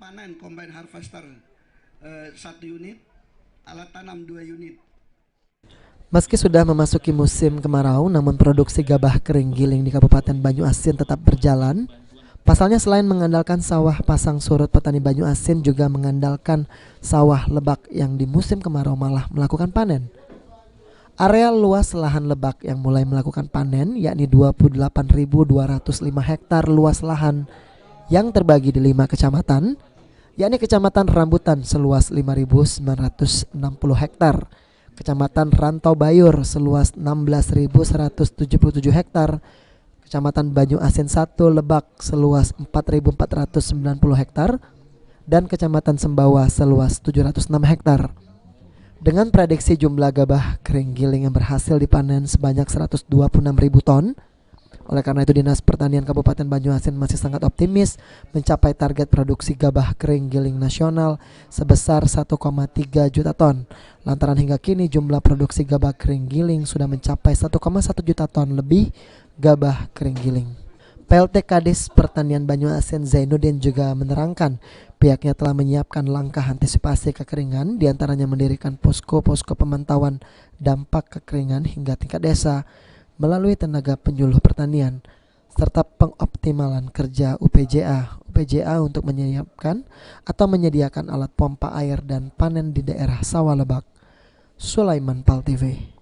panen combine harvester 1 unit, alat tanam 2 unit. Meski sudah memasuki musim kemarau, namun produksi gabah kering giling di Kabupaten Banyuasin tetap berjalan. Pasalnya selain mengandalkan sawah pasang surut, petani Banyuasin juga mengandalkan sawah lebak yang di musim kemarau malah melakukan panen. Area luas lahan lebak yang mulai melakukan panen yakni 28.205 hektar luas lahan yang terbagi di 5 kecamatan, yakni Kecamatan Rambutan seluas 5.960 hektar, Kecamatan Rantau Bayur seluas 16.177 hektar, Kecamatan Banyuasin 1 Lebak seluas 4.490 hektar, dan Kecamatan Sembawa seluas 706 hektar. Dengan prediksi jumlah gabah kering giling yang berhasil dipanen sebanyak 126.000 ton, oleh karena itu Dinas Pertanian Kabupaten Banyuasin masih sangat optimis mencapai target produksi gabah kering giling nasional sebesar 1,3 juta ton. Lantaran hingga kini jumlah produksi gabah kering giling sudah mencapai 1,1 juta ton lebih gabah kering giling. PLT Kadis Pertanian Banyuasin Zainuddin juga menerangkan pihaknya telah menyiapkan langkah antisipasi kekeringan, diantaranya mendirikan posko-posko pemantauan dampak kekeringan hingga tingkat desa melalui tenaga penyuluh pertanian, serta pengoptimalan kerja UPJA untuk menyiapkan atau menyediakan alat pompa air dan panen di daerah sawah lebak. Sulaiman Pal TV.